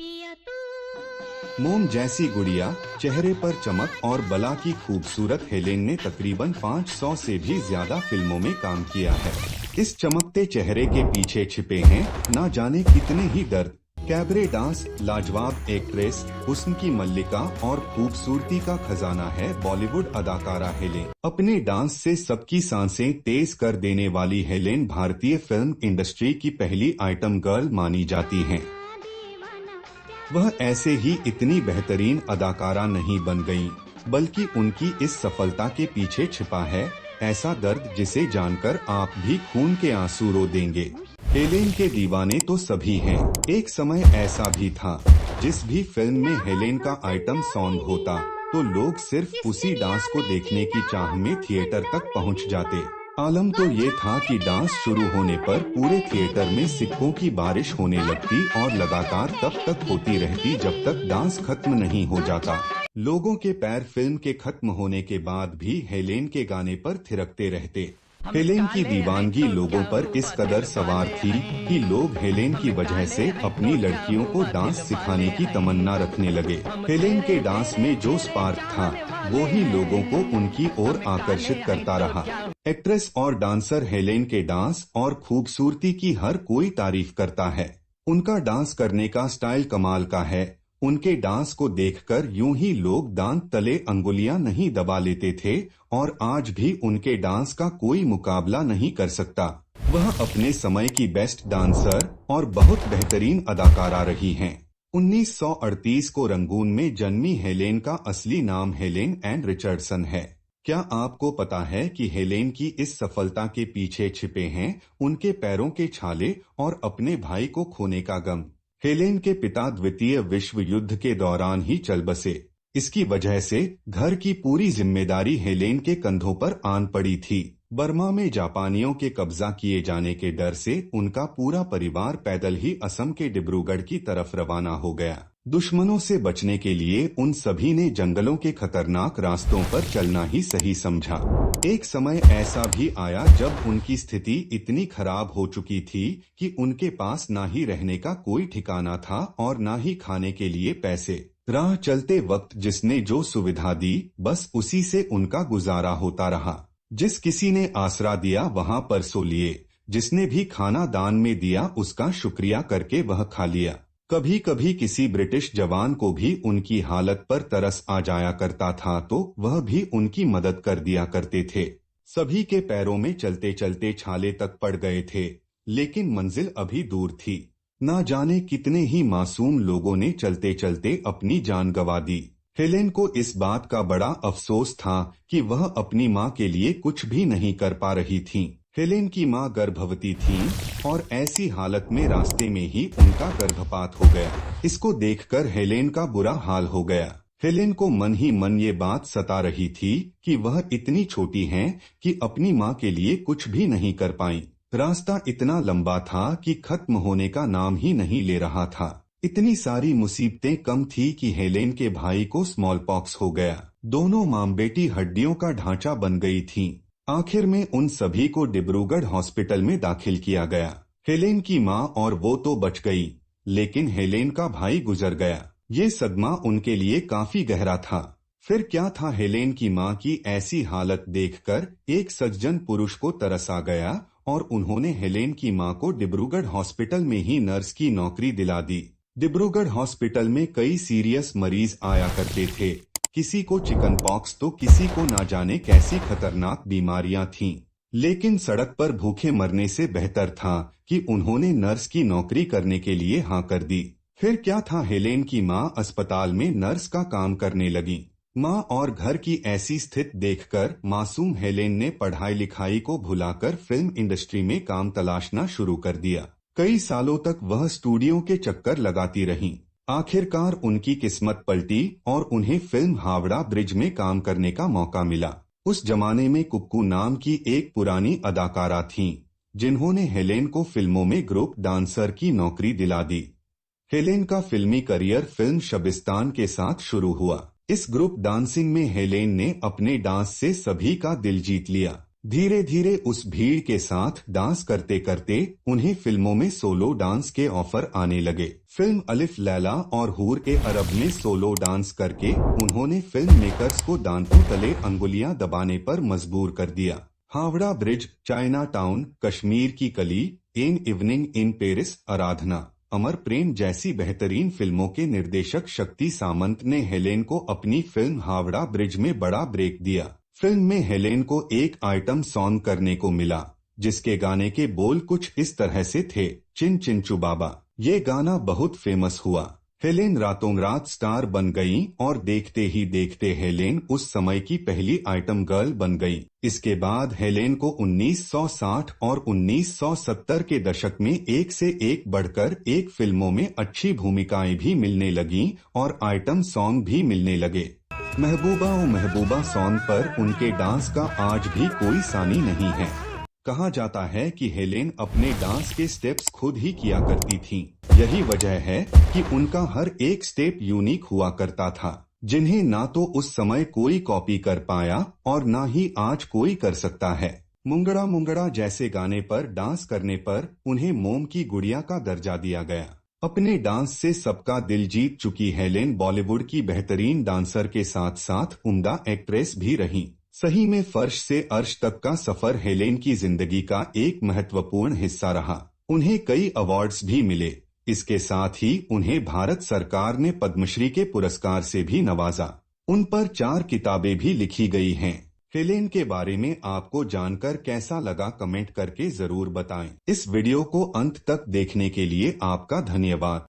पिया तू। मोम जैसी गुड़िया, चेहरे पर चमक और बला की खूबसूरत हेलेन ने तकरीबन 500 से भी ज्यादा फिल्मों में काम किया है। इस चमकते चेहरे के पीछे छिपे हैं ना जाने कितने ही दर्द। कैबरे डांस, लाजवाब एक्ट्रेस, हुस्न की मल्लिका और खूबसूरती का खजाना है बॉलीवुड अदाकारा हेलेन। अपने डांस से सबकी सांसें तेज कर देने वाली हेलेन भारतीय फिल्म इंडस्ट्री की पहली आइटम गर्ल मानी जाती हैं। वह ऐसे ही इतनी बेहतरीन अदाकारा नहीं बन गईं, बल्कि उनकी इस सफलता के पीछे छिपा है ऐसा दर्द जिसे जानकर आप भी खून के आंसू रो देंगे। हेलेन के दीवाने तो सभी हैं। एक समय ऐसा भी था, जिस भी फिल्म में हेलेन का आइटम सॉन्ग होता तो लोग सिर्फ उसी डांस को देखने की चाह में थिएटर तक पहुंच जाते। आलम तो ये था कि डांस शुरू होने पर पूरे थिएटर में सिक्कों की बारिश होने लगती और लगातार तब तक होती रहती जब तक डांस खत्म नहीं हो जाता। लोगों के पैर फिल्म के खत्म होने के बाद भी हेलेन के गाने पर थिरकते रहते। हेलेन की दीवानगी लोगों पर इस कदर सवार थी कि लोग हेलेन की वजह से अपनी लड़कियों को डांस सिखाने की तमन्ना रखने लगे। हेलेन के डांस में जो स्पार्क था, वो ही लोगों को उनकी ओर आकर्षित करता रहा। एक्ट्रेस और डांसर हेलेन के डांस और खूबसूरती की हर कोई तारीफ करता है। उनका डांस करने का स्टाइल कमाल का है। उनके डांस को देखकर यूं ही लोग दांत तले अंगुलियां नहीं दबा लेते थे और आज भी उनके डांस का कोई मुकाबला नहीं कर सकता। वह अपने समय की बेस्ट डांसर और बहुत बेहतरीन अदाकारा रही हैं। 1938 को रंगून में जन्मी हेलेन का असली नाम हेलेन एन रिचर्डसन है। क्या आपको पता है कि हेलेन की इस सफलता के पीछे छिपे हैं उनके पैरों के छाले और अपने भाई को खोने का गम। हेलेन के पिता द्वितीय विश्व युद्ध के दौरान ही चल बसे। इसकी वजह से घर की पूरी जिम्मेदारी हेलेन के कंधों पर आन पड़ी थी। बर्मा में जापानियों के कब्जा किए जाने के डर से उनका पूरा परिवार पैदल ही असम के डिब्रूगढ़ की तरफ रवाना हो गया। दुश्मनों से बचने के लिए उन सभी ने जंगलों के खतरनाक रास्तों पर चलना ही सही समझा। एक समय ऐसा भी आया जब उनकी स्थिति इतनी खराब हो चुकी थी कि उनके पास ना ही रहने का कोई ठिकाना था और ना ही खाने के लिए पैसे। राह चलते वक्त जिसने जो सुविधा दी, बस उसी से उनका गुजारा होता रहा। जिस किसी ने आसरा दिया वहां पर सो लिए, जिसने भी खाना दान में दिया उसका शुक्रिया करके वह खा लिया। कभी कभी किसी ब्रिटिश जवान को भी उनकी हालत पर तरस आ जाया करता था तो वह भी उनकी मदद कर दिया करते थे। सभी के पैरों में चलते चलते छाले तक पड़ गए थे, लेकिन मंजिल अभी दूर थी। ना जाने कितने ही मासूम लोगों ने चलते चलते अपनी जान गंवा दी। हेलेन को इस बात का बड़ा अफसोस था कि वह अपनी मां के लिए कुछ भी नहीं कर पा रही थीं। हेलेन की मां गर्भवती थीं और ऐसी हालत में रास्ते में ही उनका गर्भपात हो गया। इसको देखकर हेलेन का बुरा हाल हो गया। हेलेन को मन ही मन ये बात सता रही थी कि वह इतनी छोटी हैं कि अपनी मां के लिए कुछ भी नहीं कर पाईं। रास्ता इतना लंबा था कि खत्म होने का नाम ही नहीं ले रहा था। इतनी सारी मुसीबतें कम थी कि हेलेन के भाई को स्मॉल पॉक्स हो गया। दोनों मां बेटी हड्डियों का ढांचा बन गई थीं। आखिर में उन सभी को डिब्रूगढ़ हॉस्पिटल में दाखिल किया गया। हेलेन की मां और वो तो बच गई, लेकिन हेलेन का भाई गुजर गया। ये सदमा उनके लिए काफी गहरा था। फिर क्या था, हेलेन की मां की ऐसी हालत देखकर एक सज्जन पुरुष को तरस आ गया और उन्होंने हेलेन की मां को डिब्रूगढ़ हॉस्पिटल में ही नर्स की नौकरी दिला दी। डिब्रूगढ़ हॉस्पिटल में कई सीरियस मरीज आया करते थे। किसी को चिकन पॉक्स तो किसी को ना जाने कैसी खतरनाक बीमारियां थीं। लेकिन सड़क पर भूखे मरने से बेहतर था कि उन्होंने नर्स की नौकरी करने के लिए हाँ कर दी। फिर क्या था, हेलेन की मां अस्पताल में नर्स का काम करने लगी। मां और घर की ऐसी स्थिति देखकर मासूम हेलेन ने पढ़ाई लिखाई को भुलाकर फिल्म इंडस्ट्री में काम तलाशना शुरू कर दिया। कई सालों तक वह स्टूडियो के चक्कर लगाती रहीं। आखिरकार उनकी किस्मत पलटी और उन्हें फिल्म हावड़ा ब्रिज में काम करने का मौका मिला। उस जमाने में कुक्कू नाम की एक पुरानी अदाकारा थीं, जिन्होंने हेलेन को फिल्मों में ग्रुप डांसर की नौकरी दिला दी। हेलेन का फिल्मी करियर फिल्म शबिस्तान के साथ शुरू हुआ। इस ग्रुप डांसिंग में हेलेन ने अपने डांस से सभी का दिल जीत लिया। धीरे धीरे उस भीड़ के साथ डांस करते करते उन्हें फिल्मों में सोलो डांस के ऑफर आने लगे। फिल्म अलिफ लैला और हूर ए अरब में सोलो डांस करके उन्होंने फिल्म मेकर्स को दांतों तले अंगुलियां दबाने पर मजबूर कर दिया। Howrah bridge, China town, Kashmir की कली, एन इवनिंग इन पेरिस, आराधना, अमर प्रेम जैसी बेहतरीन फिल्मों के निर्देशक शक्ति सामंत ने हेलेन को अपनी फिल्म हावड़ा ब्रिज में बड़ा ब्रेक दिया। फिल्म में हेलेन को एक आइटम सॉन्ग करने को मिला, जिसके गाने के बोल कुछ इस तरह से थे, चिन चिंचू बाबा। ये गाना बहुत फेमस हुआ। हेलेन रातों रात स्टार बन गईं और देखते ही देखते हेलेन उस समय की पहली आइटम गर्ल बन गई। इसके बाद हेलेन को 1960 और 1970 के दशक में एक से एक बढ़कर एक फिल्मों में अच्छी भूमिकाएं भी मिलने लगीं और आइटम सॉन्ग भी मिलने लगे। महबूबा ओ महबूबा सॉन्ग पर उनके डांस का आज भी कोई सानी नहीं है। कहा जाता है कि हेलेन अपने डांस के स्टेप्स खुद ही किया करती थीं। यही वजह है कि उनका हर एक स्टेप यूनिक हुआ करता था, जिन्हें ना तो उस समय कोई कॉपी कर पाया और ना ही आज कोई कर सकता है। मुंगड़ा मुंगड़ा जैसे गाने पर डांस करने पर उन्हें मोम की गुड़िया का दर्जा दिया गया। अपने डांस से सबका दिल जीत चुकी हेलेन बॉलीवुड की बेहतरीन डांसर के साथ साथ उम्दा एक्ट्रेस भी रहीं। सही में फर्श से अर्श तक का सफर हेलेन की जिंदगी का एक महत्वपूर्ण हिस्सा रहा। उन्हें कई अवार्ड्स भी मिले। इसके साथ ही उन्हें भारत सरकार ने पद्मश्री के पुरस्कार से भी नवाजा। उन पर 4 किताबें भी लिखी गई हैं। हेलेन के बारे में आपको जानकर कैसा लगा कमेंट करके जरूर बताएं। इस वीडियो को अंत तक देखने के लिए आपका धन्यवाद।